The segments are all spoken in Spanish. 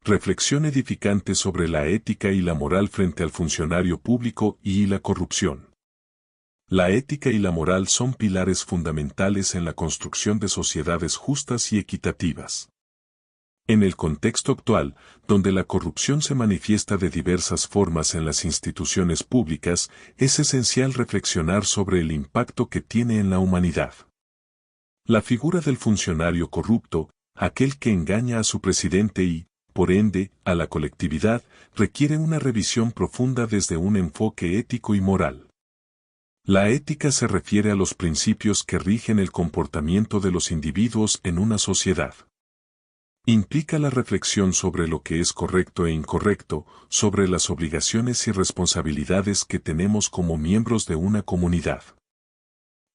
Reflexión edificante sobre la ética y la moral frente al funcionario público y la corrupción. La ética y la moral son pilares fundamentales en la construcción de sociedades justas y equitativas. En el contexto actual, donde la corrupción se manifiesta de diversas formas en las instituciones públicas, es esencial reflexionar sobre el impacto que tiene en la humanidad. La figura del funcionario corrupto, aquel que engaña a su presidente y, por ende, a la colectividad, requiere una revisión profunda desde un enfoque ético y moral. La ética se refiere a los principios que rigen el comportamiento de los individuos en una sociedad. Implica la reflexión sobre lo que es correcto e incorrecto, sobre las obligaciones y responsabilidades que tenemos como miembros de una comunidad.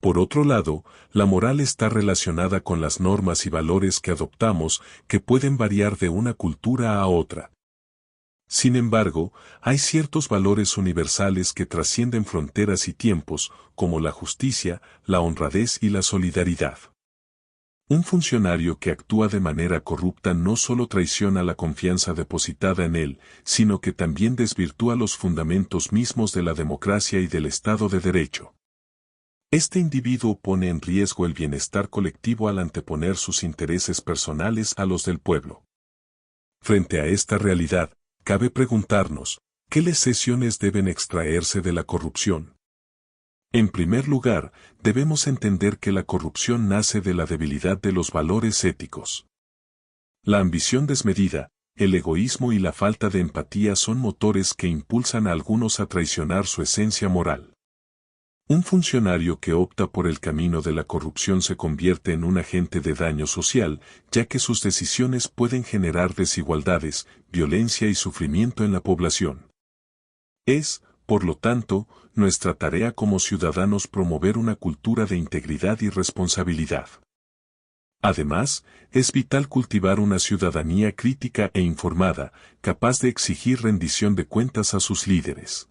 Por otro lado, la moral está relacionada con las normas y valores que adoptamos, que pueden variar de una cultura a otra. Sin embargo, hay ciertos valores universales que trascienden fronteras y tiempos, como la justicia, la honradez y la solidaridad. Un funcionario que actúa de manera corrupta no solo traiciona la confianza depositada en él, sino que también desvirtúa los fundamentos mismos de la democracia y del Estado de Derecho. Este individuo pone en riesgo el bienestar colectivo al anteponer sus intereses personales a los del pueblo. Frente a esta realidad, cabe preguntarnos, ¿qué lecciones deben extraerse de la corrupción? En primer lugar, debemos entender que la corrupción nace de la debilidad de los valores éticos. La ambición desmedida, el egoísmo y la falta de empatía son motores que impulsan a algunos a traicionar su esencia moral. Un funcionario que opta por el camino de la corrupción se convierte en un agente de daño social, ya que sus decisiones pueden generar desigualdades, violencia y sufrimiento en la población. Es, por lo tanto, nuestra tarea como ciudadanos promover una cultura de integridad y responsabilidad. Además, es vital cultivar una ciudadanía crítica e informada, capaz de exigir rendición de cuentas a sus líderes.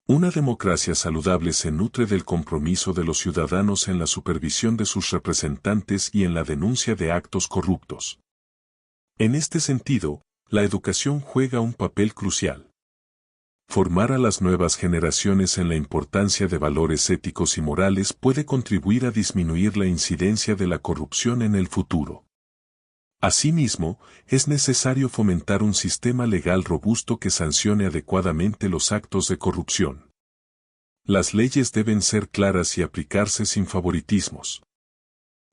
Una democracia saludable se nutre del compromiso de los ciudadanos en la supervisión de sus representantes y en la denuncia de actos corruptos. En este sentido, la educación juega un papel crucial. Formar a las nuevas generaciones en la importancia de valores éticos y morales puede contribuir a disminuir la incidencia de la corrupción en el futuro. Asimismo, es necesario fomentar un sistema legal robusto que sancione adecuadamente los actos de corrupción. Las leyes deben ser claras y aplicarse sin favoritismos.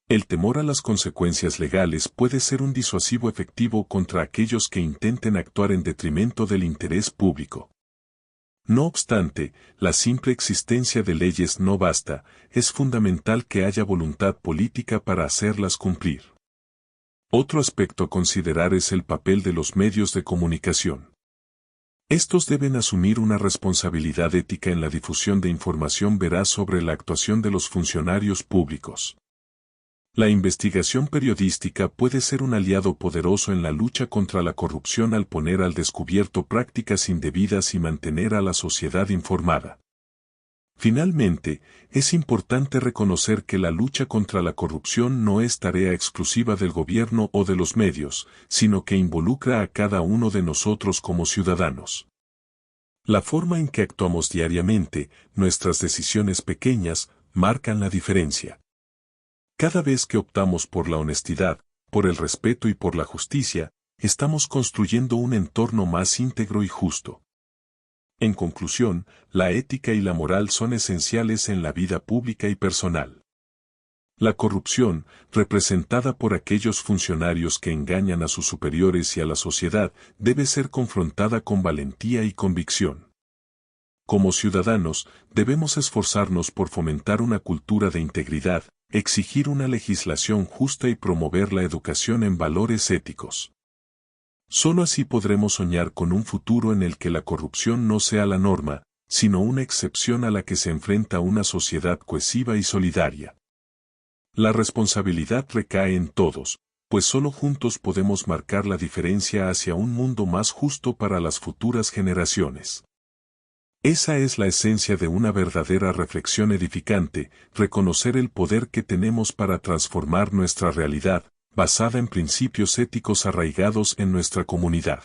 El temor a las consecuencias legales puede ser un disuasivo efectivo contra aquellos que intenten actuar en detrimento del interés público. No obstante, la simple existencia de leyes no basta, es fundamental que haya voluntad política para hacerlas cumplir. Otro aspecto a considerar es el papel de los medios de comunicación. Estos deben asumir una responsabilidad ética en la difusión de información veraz sobre la actuación de los funcionarios públicos. La investigación periodística puede ser un aliado poderoso en la lucha contra la corrupción al poner al descubierto prácticas indebidas y mantener a la sociedad informada. Finalmente, es importante reconocer que la lucha contra la corrupción no es tarea exclusiva del gobierno o de los medios, sino que involucra a cada uno de nosotros como ciudadanos. La forma en que actuamos diariamente, nuestras decisiones pequeñas, marcan la diferencia. Cada vez que optamos por la honestidad, por el respeto y por la justicia, estamos construyendo un entorno más íntegro y justo. En conclusión, la ética y la moral son esenciales en la vida pública y personal. La corrupción, representada por aquellos funcionarios que engañan a sus superiores y a la sociedad, debe ser confrontada con valentía y convicción. Como ciudadanos, debemos esforzarnos por fomentar una cultura de integridad, exigir una legislación justa y promover la educación en valores éticos. Solo así podremos soñar con un futuro en el que la corrupción no sea la norma, sino una excepción a la que se enfrenta una sociedad cohesiva y solidaria. La responsabilidad recae en todos, pues solo juntos podemos marcar la diferencia hacia un mundo más justo para las futuras generaciones. Esa es la esencia de una verdadera reflexión edificante, reconocer el poder que tenemos para transformar nuestra realidad, basada en principios éticos arraigados en nuestra comunidad.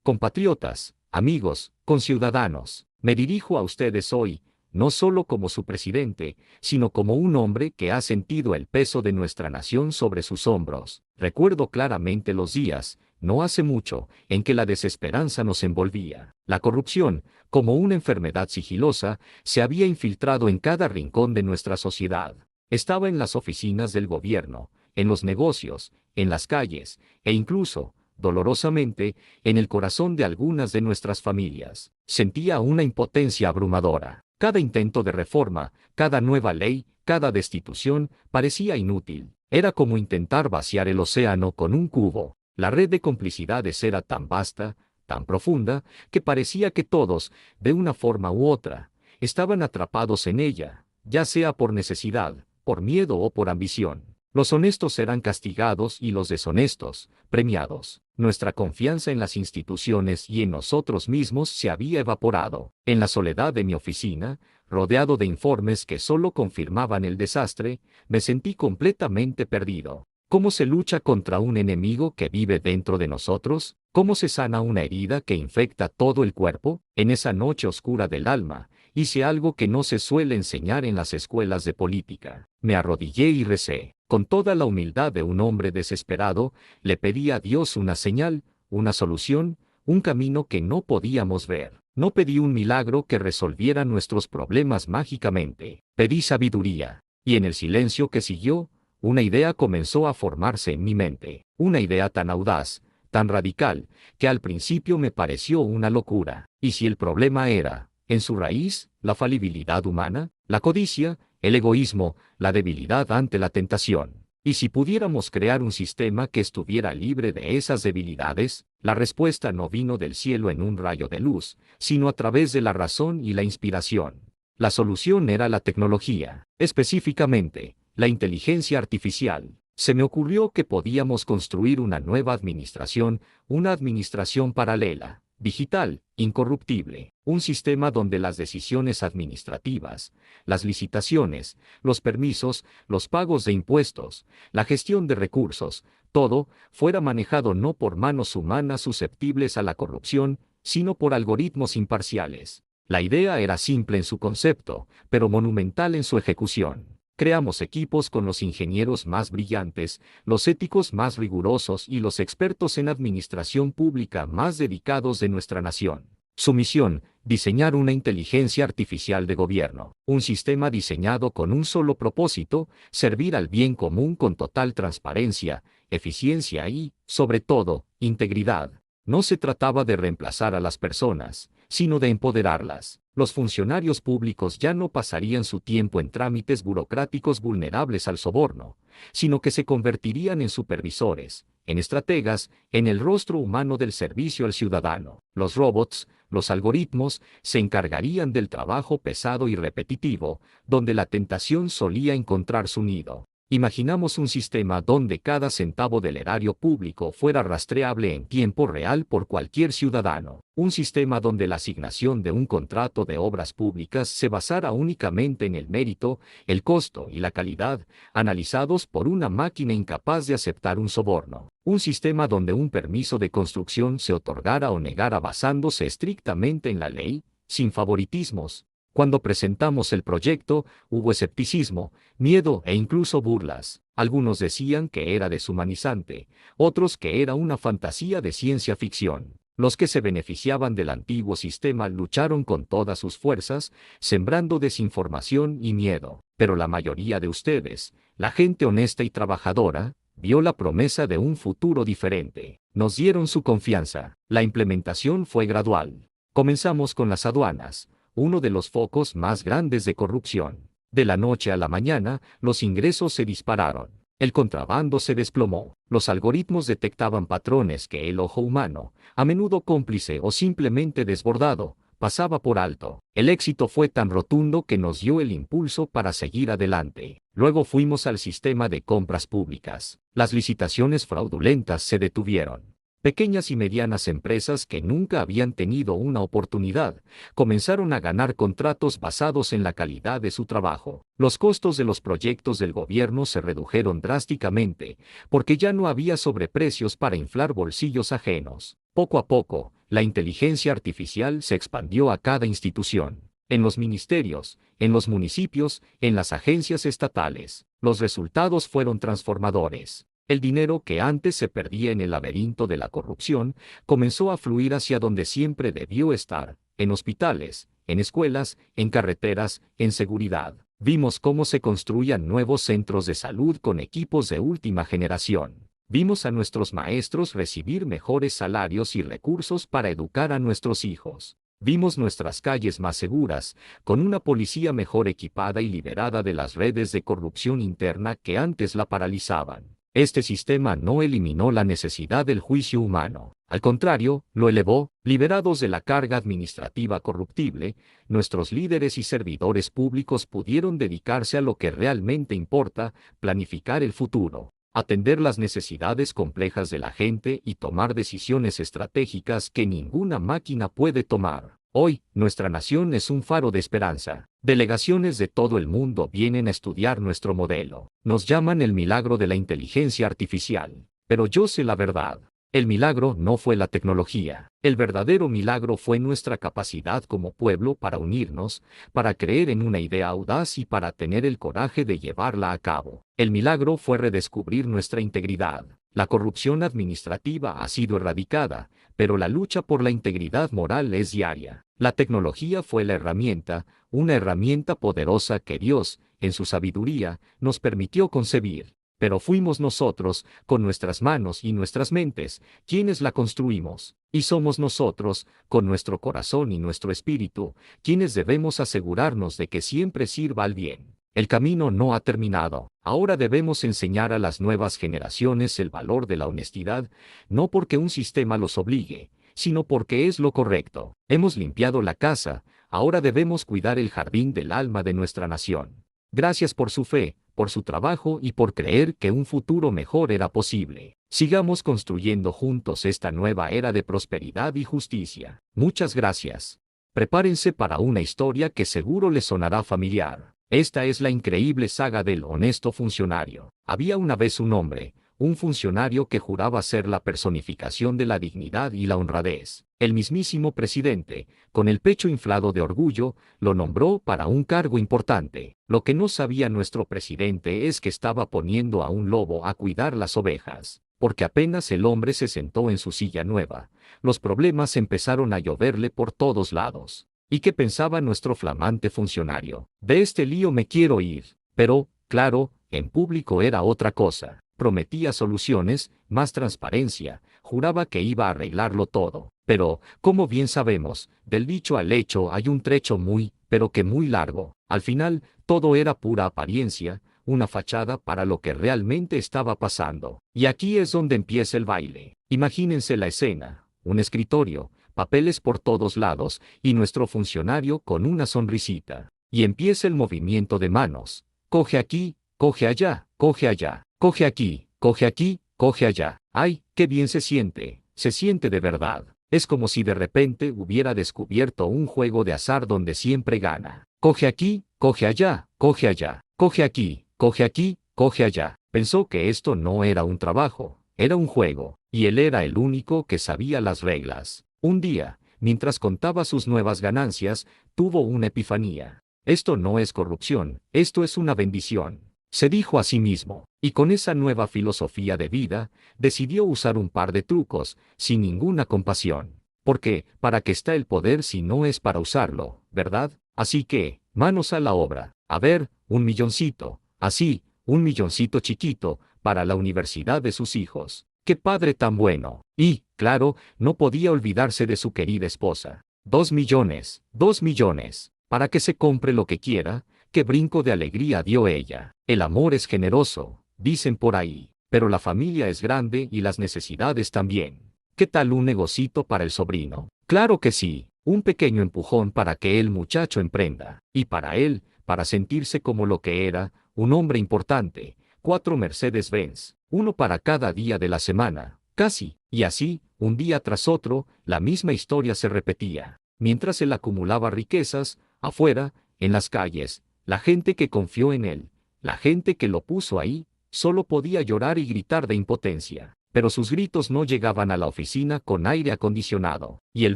Compatriotas, amigos, conciudadanos, me dirijo a ustedes hoy, no solo como su presidente, sino como un hombre que ha sentido el peso de nuestra nación sobre sus hombros. Recuerdo claramente los días, no hace mucho, en que la desesperanza nos envolvía. La corrupción, como una enfermedad sigilosa, se había infiltrado en cada rincón de nuestra sociedad. Estaba en las oficinas del gobierno, en los negocios, en las calles, e incluso, dolorosamente, en el corazón de algunas de nuestras familias. Sentía una impotencia abrumadora. Cada intento de reforma, cada nueva ley, cada destitución, parecía inútil. Era como intentar vaciar el océano con un cubo. La red de complicidades era tan vasta, tan profunda, que parecía que todos, de una forma u otra, estaban atrapados en ella, ya sea por necesidad, por miedo o por ambición. Los honestos eran castigados y los deshonestos, premiados. Nuestra confianza en las instituciones y en nosotros mismos se había evaporado. En la soledad de mi oficina, rodeado de informes que solo confirmaban el desastre, me sentí completamente perdido. ¿Cómo se lucha contra un enemigo que vive dentro de nosotros? ¿Cómo se sana una herida que infecta todo el cuerpo? En esa noche oscura del alma, hice algo que no se suele enseñar en las escuelas de política. Me arrodillé y recé. Con toda la humildad de un hombre desesperado, le pedí a Dios una señal, una solución, un camino que no podíamos ver. No pedí un milagro que resolviera nuestros problemas mágicamente. Pedí sabiduría. Y en el silencio que siguió, una idea comenzó a formarse en mi mente. Una idea tan audaz, tan radical, que al principio me pareció una locura. ¿Y si el problema era, en su raíz, la falibilidad humana, la codicia, el egoísmo, la debilidad ante la tentación? ¿Y si pudiéramos crear un sistema que estuviera libre de esas debilidades? La respuesta no vino del cielo en un rayo de luz, sino a través de la razón y la inspiración. La solución era la tecnología, específicamente, la inteligencia artificial. Se me ocurrió que podíamos construir una nueva administración, una administración paralela, digital, incorruptible, un sistema donde las decisiones administrativas, las licitaciones, los permisos, los pagos de impuestos, la gestión de recursos, todo, fuera manejado no por manos humanas susceptibles a la corrupción, sino por algoritmos imparciales. La idea era simple en su concepto, pero monumental en su ejecución. Creamos equipos con los ingenieros más brillantes, los éticos más rigurosos y los expertos en administración pública más dedicados de nuestra nación. Su misión, diseñar una inteligencia artificial de gobierno, un sistema diseñado con un solo propósito, servir al bien común con total transparencia, eficiencia y, sobre todo, integridad. No se trataba de reemplazar a las personas, sino de empoderarlas. Los funcionarios públicos ya no pasarían su tiempo en trámites burocráticos vulnerables al soborno, sino que se convertirían en supervisores, en estrategas, en el rostro humano del servicio al ciudadano. Los robots, los algoritmos, se encargarían del trabajo pesado y repetitivo, donde la tentación solía encontrar su nido. Imaginamos un sistema donde cada centavo del erario público fuera rastreable en tiempo real por cualquier ciudadano. Un sistema donde la asignación de un contrato de obras públicas se basara únicamente en el mérito, el costo y la calidad, analizados por una máquina incapaz de aceptar un soborno. Un sistema donde un permiso de construcción se otorgara o negara basándose estrictamente en la ley, sin favoritismos. Cuando presentamos el proyecto, hubo escepticismo, miedo e incluso burlas. Algunos decían que era deshumanizante, otros que era una fantasía de ciencia ficción. Los que se beneficiaban del antiguo sistema lucharon con todas sus fuerzas, sembrando desinformación y miedo. Pero la mayoría de ustedes, la gente honesta y trabajadora, vio la promesa de un futuro diferente. Nos dieron su confianza. La implementación fue gradual. Comenzamos con las aduanas, uno de los focos más grandes de corrupción. De la noche a la mañana, los ingresos se dispararon. El contrabando se desplomó. Los algoritmos detectaban patrones que el ojo humano, a menudo cómplice o simplemente desbordado, pasaba por alto. El éxito fue tan rotundo que nos dio el impulso para seguir adelante. Luego fuimos al sistema de compras públicas. Las licitaciones fraudulentas se detuvieron. Pequeñas y medianas empresas que nunca habían tenido una oportunidad, comenzaron a ganar contratos basados en la calidad de su trabajo. Los costos de los proyectos del gobierno se redujeron drásticamente, porque ya no había sobreprecios para inflar bolsillos ajenos. Poco a poco, la inteligencia artificial se expandió a cada institución. En los ministerios, en los municipios, en las agencias estatales. Los resultados fueron transformadores. El dinero que antes se perdía en el laberinto de la corrupción comenzó a fluir hacia donde siempre debió estar, en hospitales, en escuelas, en carreteras, en seguridad. Vimos cómo se construían nuevos centros de salud con equipos de última generación. Vimos a nuestros maestros recibir mejores salarios y recursos para educar a nuestros hijos. Vimos nuestras calles más seguras, con una policía mejor equipada y liberada de las redes de corrupción interna que antes la paralizaban. Este sistema no eliminó la necesidad del juicio humano. Al contrario, lo elevó. Liberados de la carga administrativa corruptible, nuestros líderes y servidores públicos pudieron dedicarse a lo que realmente importa: planificar el futuro, atender las necesidades complejas de la gente y tomar decisiones estratégicas que ninguna máquina puede tomar. Hoy, nuestra nación es un faro de esperanza. Delegaciones de todo el mundo vienen a estudiar nuestro modelo. Nos llaman el milagro de la inteligencia artificial. Pero yo sé la verdad. El milagro no fue la tecnología. El verdadero milagro fue nuestra capacidad como pueblo para unirnos, para creer en una idea audaz y para tener el coraje de llevarla a cabo. El milagro fue redescubrir nuestra integridad. La corrupción administrativa ha sido erradicada, pero la lucha por la integridad moral es diaria. La tecnología fue la herramienta, una herramienta poderosa que Dios, en su sabiduría, nos permitió concebir. Pero fuimos nosotros, con nuestras manos y nuestras mentes, quienes la construimos. Y somos nosotros, con nuestro corazón y nuestro espíritu, quienes debemos asegurarnos de que siempre sirva al bien. El camino no ha terminado. Ahora debemos enseñar a las nuevas generaciones el valor de la honestidad, no porque un sistema los obligue, sino porque es lo correcto. Hemos limpiado la casa, ahora debemos cuidar el jardín del alma de nuestra nación. Gracias por su fe, por su trabajo y por creer que un futuro mejor era posible. Sigamos construyendo juntos esta nueva era de prosperidad y justicia. Muchas gracias. Prepárense para una historia que seguro les sonará familiar. Esta es la increíble saga del honesto funcionario. Había una vez un hombre, un funcionario que juraba ser la personificación de la dignidad y la honradez. El mismísimo presidente, con el pecho inflado de orgullo, lo nombró para un cargo importante. Lo que no sabía nuestro presidente es que estaba poniendo a un lobo a cuidar las ovejas. Porque apenas el hombre se sentó en su silla nueva, los problemas empezaron a lloverle por todos lados. ¿Y qué pensaba nuestro flamante funcionario? De este lío me quiero ir. Pero, claro, en público era otra cosa. Prometía soluciones, más transparencia, juraba que iba a arreglarlo todo. Pero, como bien sabemos, del dicho al hecho hay un trecho muy, pero que muy largo. Al final, todo era pura apariencia, una fachada para lo que realmente estaba pasando. Y aquí es donde empieza el baile. Imagínense la escena: un escritorio, papeles por todos lados, y nuestro funcionario con una sonrisita. Y empieza el movimiento de manos. Coge aquí, coge allá, coge allá, coge aquí, coge aquí, coge allá. ¡Ay, qué bien se siente de verdad! Es como si de repente hubiera descubierto un juego de azar donde siempre gana. Coge aquí, coge allá, coge allá, coge aquí, coge aquí, coge allá. Pensó que esto no era un trabajo, era un juego, y él era el único que sabía las reglas. Un día, mientras contaba sus nuevas ganancias, tuvo una epifanía. Esto no es corrupción, esto es una bendición, se dijo a sí mismo, y con esa nueva filosofía de vida, decidió usar un par de trucos, sin ninguna compasión. Porque, ¿para qué está el poder si no es para usarlo, verdad? Así que, manos a la obra. A ver, un milloncito, así, un milloncito chiquito, para la universidad de sus hijos. ¡Qué padre tan bueno! Y, claro, no podía olvidarse de su querida esposa. 2 millones, 2 millones, para que se compre lo que quiera. ¡Qué brinco de alegría dio ella! El amor es generoso, dicen por ahí, pero la familia es grande y las necesidades también. ¿Qué tal un negocito para el sobrino? Claro que sí, un pequeño empujón para que el muchacho emprenda. Y para él, para sentirse como lo que era, un hombre importante. 4 Mercedes-Benz, uno para cada día de la semana. Casi. Y así, un día tras otro, la misma historia se repetía. Mientras él acumulaba riquezas, afuera, en las calles, la gente que confió en él, la gente que lo puso ahí, solo podía llorar y gritar de impotencia. Pero sus gritos no llegaban a la oficina con aire acondicionado. Y el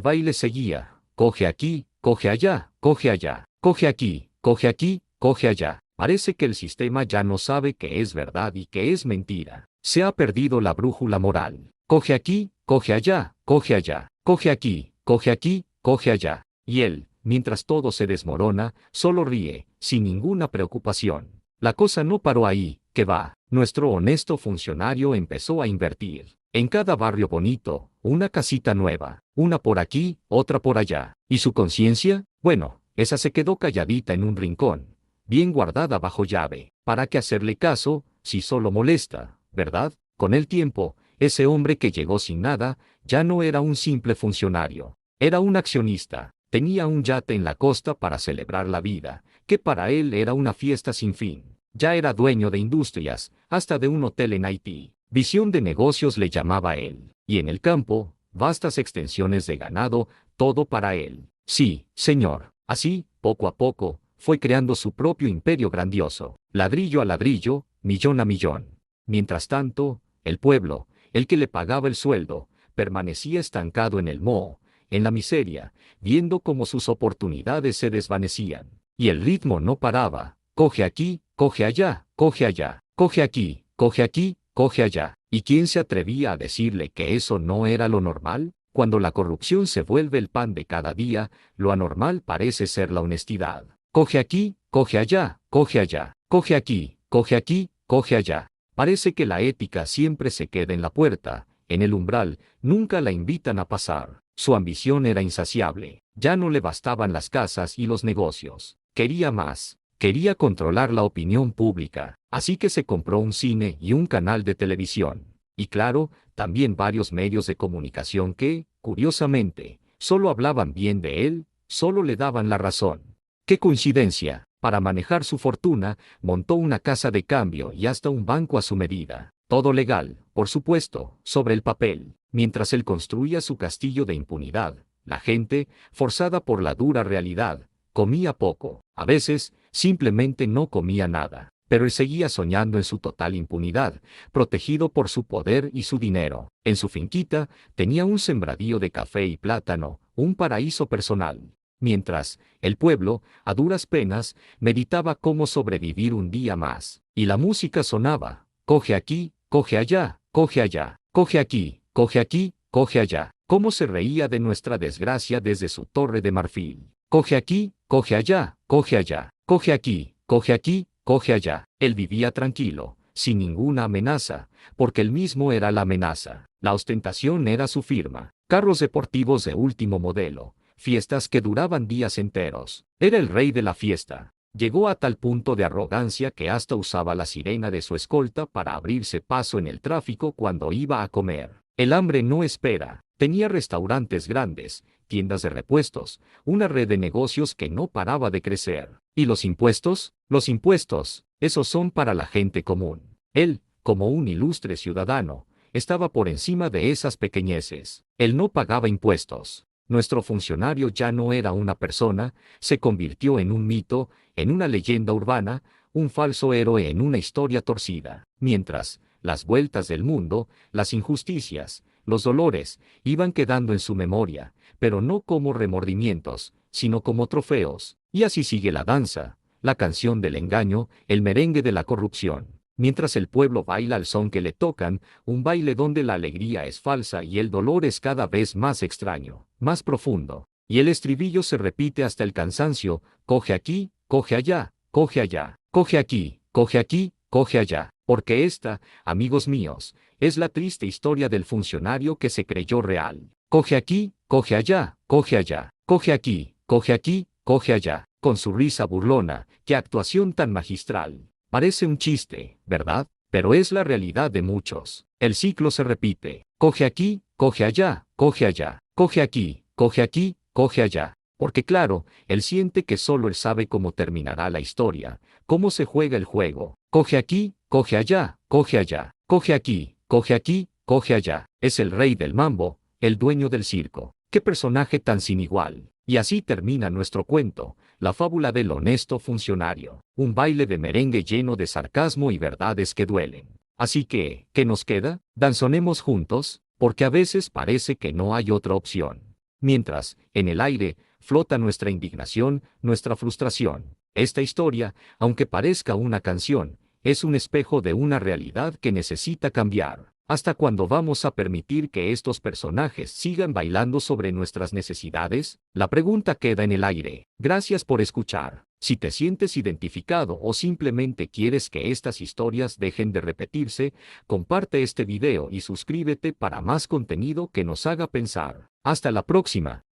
baile seguía. Coge aquí, coge allá, coge allá, coge aquí, coge aquí, coge allá. Parece que el sistema ya no sabe qué es verdad y qué es mentira. Se ha perdido la brújula moral. Coge aquí, coge allá, coge allá, coge aquí, coge aquí, coge allá. Y él, mientras todo se desmorona, solo ríe, sin ninguna preocupación. La cosa no paró ahí, que va. Nuestro honesto funcionario empezó a invertir. En cada barrio bonito, una casita nueva, una por aquí, otra por allá. ¿Y su conciencia? Bueno, esa se quedó calladita en un rincón, bien guardada bajo llave. ¿Para qué hacerle caso, si solo molesta, verdad? Con el tiempo, ese hombre que llegó sin nada, ya no era un simple funcionario. Era un accionista. Tenía un yate en la costa para celebrar la vida, que para él era una fiesta sin fin. Ya era dueño de industrias, hasta de un hotel en Haití. Visión de negocios le llamaba él. Y en el campo, vastas extensiones de ganado, todo para él. Sí, señor. Así, poco a poco, fue creando su propio imperio grandioso. Ladrillo a ladrillo, millón a millón. Mientras tanto, el pueblo, el que le pagaba el sueldo, permanecía estancado en el moho, en la miseria, viendo cómo sus oportunidades se desvanecían. Y el ritmo no paraba. Coge aquí, coge allá, coge allá, coge aquí, coge aquí, coge allá. ¿Y quién se atrevía a decirle que eso no era lo normal? Cuando la corrupción se vuelve el pan de cada día, lo anormal parece ser la honestidad. Coge aquí, coge allá, coge allá, coge aquí, coge aquí, coge allá. Parece que la ética siempre se queda en la puerta, en el umbral, nunca la invitan a pasar. Su ambición era insaciable. Ya no le bastaban las casas y los negocios. Quería más. Quería controlar la opinión pública. Así que se compró un cine y un canal de televisión. Y claro, también varios medios de comunicación que, curiosamente, solo hablaban bien de él, solo le daban la razón. ¡Qué coincidencia! Para manejar su fortuna, montó una casa de cambio y hasta un banco a su medida. Todo legal, por supuesto, sobre el papel. Mientras él construía su castillo de impunidad, la gente, forzada por la dura realidad, comía poco. A veces, simplemente no comía nada. Pero él seguía soñando en su total impunidad, protegido por su poder y su dinero. En su finquita, tenía un sembradío de café y plátano, un paraíso personal. Mientras, el pueblo, a duras penas, meditaba cómo sobrevivir un día más. Y la música sonaba. Coge aquí, coge allá, coge allá, coge aquí, coge aquí, coge allá. Cómo se reía de nuestra desgracia desde su torre de marfil. Coge aquí, coge allá, coge allá, coge aquí, coge aquí, coge allá. Él vivía tranquilo, sin ninguna amenaza, porque él mismo era la amenaza. La ostentación era su firma. Carros deportivos de último modelo. Fiestas que duraban días enteros. Era el rey de la fiesta. Llegó a tal punto de arrogancia que hasta usaba la sirena de su escolta para abrirse paso en el tráfico cuando iba a comer. El hambre no espera. Tenía restaurantes grandes, tiendas de repuestos, una red de negocios que no paraba de crecer. ¿Y los impuestos? Los impuestos, esos son para la gente común. Él, como un ilustre ciudadano, estaba por encima de esas pequeñeces. Él no pagaba impuestos. Nuestro funcionario ya no era una persona, se convirtió en un mito, en una leyenda urbana, un falso héroe en una historia torcida. Mientras, las vueltas del mundo, las injusticias, los dolores, iban quedando en su memoria, pero no como remordimientos, sino como trofeos. Y así sigue la danza, la canción del engaño, el merengue de la corrupción. Mientras el pueblo baila al son que le tocan, un baile donde la alegría es falsa y el dolor es cada vez más extraño, más profundo. Y el estribillo se repite hasta el cansancio, coge aquí, coge allá, coge allá, coge aquí, coge aquí, coge allá. Porque esta, amigos míos, es la triste historia del funcionario que se creyó real. Coge aquí, coge allá, coge allá, coge aquí, coge aquí, coge allá. Con su risa burlona, qué actuación tan magistral. Parece un chiste, ¿verdad? Pero es la realidad de muchos. El ciclo se repite. Coge aquí, coge allá, coge allá, coge aquí, coge aquí, coge allá. Porque claro, él siente que solo él sabe cómo terminará la historia, cómo se juega el juego. Coge aquí, coge allá, coge allá, coge aquí, coge aquí, coge allá, es el rey del mambo, el dueño del circo. ¡Qué personaje tan sin igual! Y así termina nuestro cuento, la fábula del honesto funcionario, un baile de merengue lleno de sarcasmo y verdades que duelen. Así que, ¿qué nos queda? Danzonemos juntos, porque a veces parece que no hay otra opción. Mientras, en el aire, flota nuestra indignación, nuestra frustración. Esta historia, aunque parezca una canción, es un espejo de una realidad que necesita cambiar. ¿Hasta cuándo vamos a permitir que estos personajes sigan bailando sobre nuestras necesidades? La pregunta queda en el aire. Gracias por escuchar. Si te sientes identificado o simplemente quieres que estas historias dejen de repetirse, comparte este video y suscríbete para más contenido que nos haga pensar. Hasta la próxima.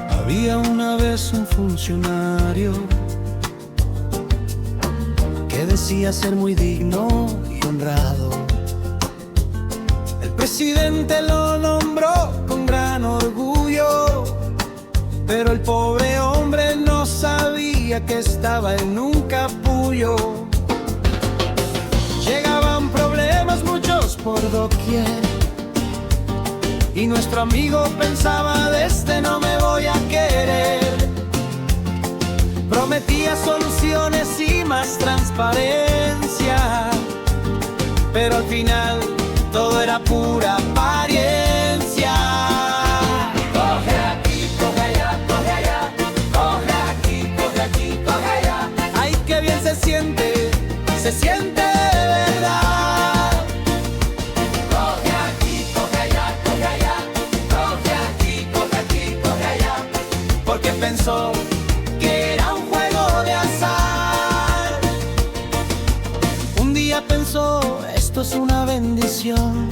Había una vez un funcionario que decía ser muy digno y honrado. El presidente lo nombró con gran orgullo, pero el pobre hombre no sabía que estaba en un capullo. Llegaban problemas muchos por doquier, y nuestro amigo pensaba: de este no me voy a querer. Prometía soluciones y más transparencia, pero al final todo era pura apariencia. Coge aquí, coge allá, coge allá, coge aquí, coge aquí, coge allá. Ay, qué bien se siente de verdad. Coge aquí, coge allá, coge allá, coge aquí, coge aquí, coge allá. Porque pensó que era un juego de azar. Un día pensó: esto es una bendición.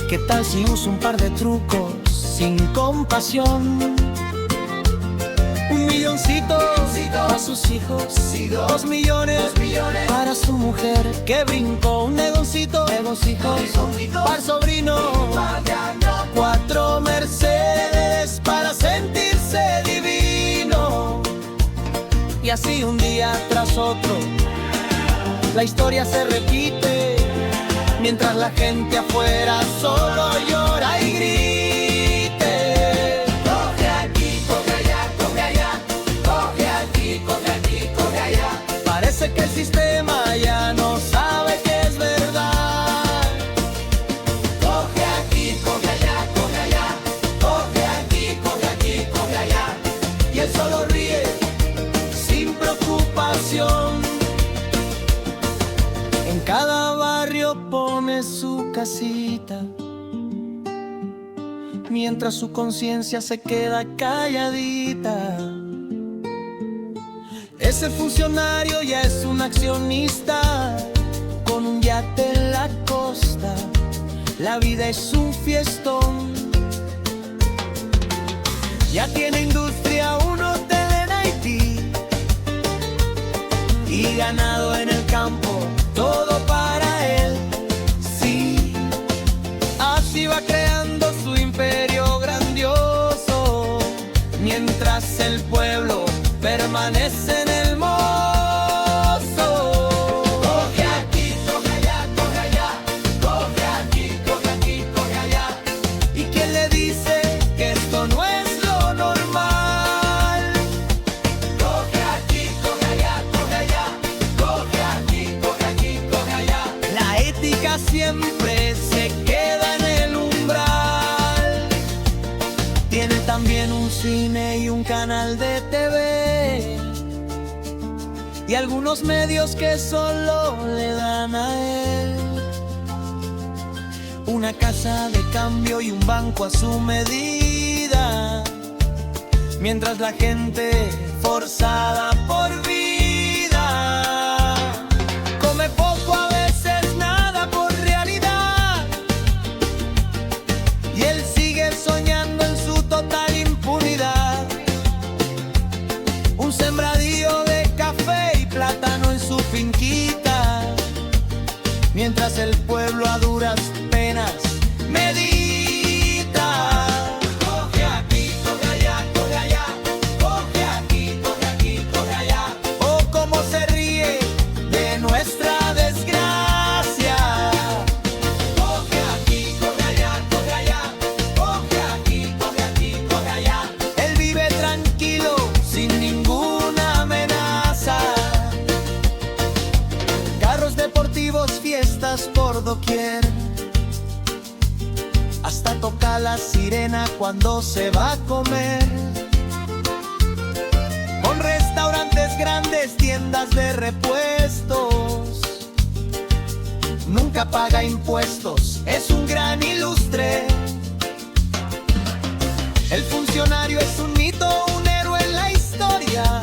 ¿Qué tal si uso un par de trucos sin compasión? Un milloncito para sus hijos y 2 millones para su mujer que brincó. Un negoncito para el sobrino, 4 Mercedes para sentirse divino. Y así un día tras otro la historia se repite, mientras la gente afuera solo llora y grite. Coge aquí, coge allá, coge allá, coge aquí, coge aquí, coge allá. Parece que el sistema ya no sabe que es verdad. Coge aquí, coge allá, coge allá, coge aquí, coge aquí, coge allá. Y él solo ríe sin preocupación. En cada barrio pone su casita, mientras su conciencia se queda calladita. Ese funcionario ya es un accionista, con un yate en la costa. La vida es un fiestón. Ya tiene industria, un hotel en Haití y ganado en el campo, todo para él, sí. Así va creando su imperio grandioso, mientras el pueblo permanece en el mozo. Coge aquí, coge allá, coge allá, coge aquí, coge aquí, coge allá. ¿Y quién le dice que esto no es lo normal? Coge aquí, coge allá, coge allá, coge aquí, coge aquí, coge allá. La ética siempre se queda en el umbral. Tiene también un cine y un canal de TV, y algunos medios que solo le dan a él. Una casa de cambio y un banco a su medida, mientras la gente forzada por vida come poco, a veces nada por realidad, y él sigue soñando en su total impunidad. Un sembradío de café y plátano en su finquita, mientras el pueblo a duras penas medita. Coge aquí, coge allá, coge allá, coge aquí, coge aquí, coge allá. O puertas por doquier, hasta toca la sirena cuando se va a comer. Con restaurantes grandes, tiendas de repuestos, nunca paga impuestos, es un gran ilustre. El funcionario es un mito, un héroe en la historia,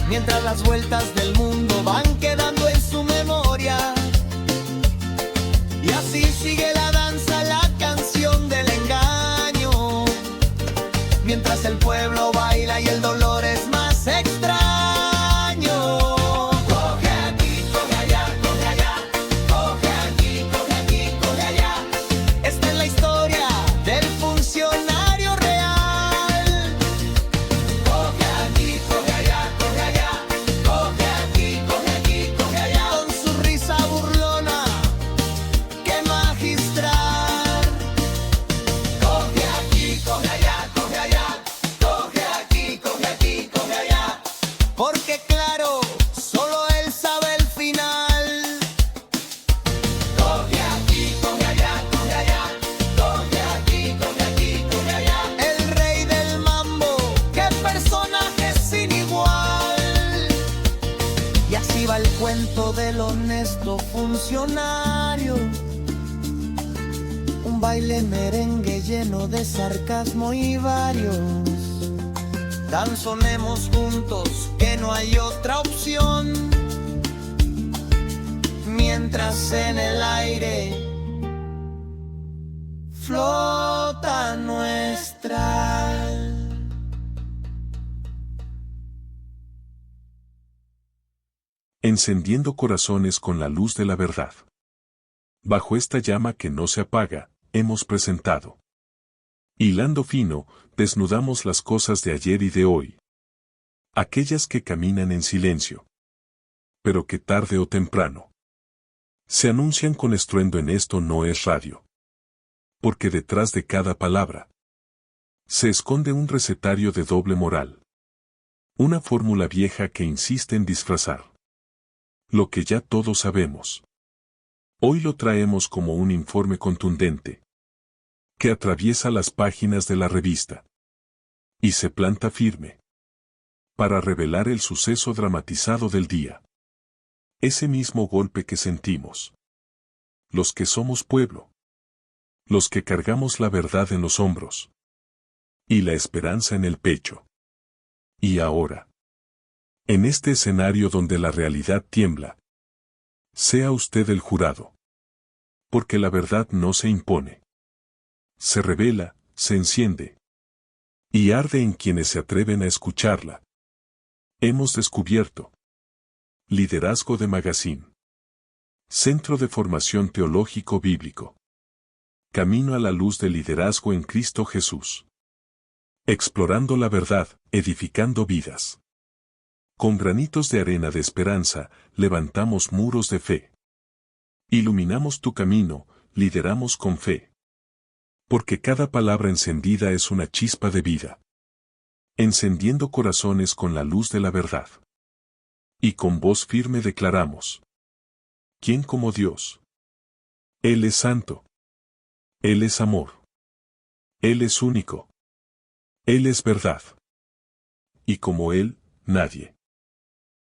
mientras las vueltas del mundo van quedando en su memoria. Y así sigue la danza, la canción del engaño, mientras el pueblo baila y el dolor es más extraño. Coge aquí, coge allá, coge allá, coge aquí, coge aquí, coge allá. Esta es la historia del funcionario real. Coge aquí, coge allá, coge allá, coge aquí, coge aquí, coge allá. Con su risa burlona, qué magistral. Coge aquí, coge allá, coge allá, coge aquí, coge aquí, coge allá. Porque claro, solo él sabe el final. Coge aquí, coge allá, coge allá, coge aquí, coge aquí, coge allá. El rey del mambo, qué personaje sin igual. Y así va el cuento del honesto funcionario, un baile merengue lleno de sarcasmo y varios. Danzonemos juntos, que no hay otra opción, mientras en el aire flota nuestra. Encendiendo corazones con la luz de la verdad. Bajo esta llama que no se apaga, hemos presentado. Hilando fino, desnudamos las cosas de ayer y de hoy. Aquellas que caminan en silencio. Pero que tarde o temprano se anuncian con estruendo. En Esto No Es Radio. Porque detrás de cada palabra se esconde un recetario de doble moral. Una fórmula vieja que insiste en disfrazar lo que ya todos sabemos. Hoy lo traemos como un informe contundente que atraviesa las páginas de la revista y se planta firme para revelar el suceso dramatizado del día. Ese mismo golpe que sentimos los que somos pueblo, los que cargamos la verdad en los hombros y la esperanza en el pecho. Y ahora, en este escenario donde la realidad tiembla, sea usted el jurado. Porque la verdad no se impone. Se revela, se enciende. Y arde en quienes se atreven a escucharla. Hemos descubierto. Liderazgo de Magazine. Centro de Formación Teológico Bíblico. Camino a la luz del liderazgo en Cristo Jesús. Explorando la verdad, edificando vidas. Con granitos de arena de esperanza, levantamos muros de fe. Iluminamos tu camino, lideramos con fe. Porque cada palabra encendida es una chispa de vida. Encendiendo corazones con la luz de la verdad. Y con voz firme declaramos: ¿quién como Dios? Él es santo. Él es amor. Él es único. Él es verdad. Y como Él, nadie.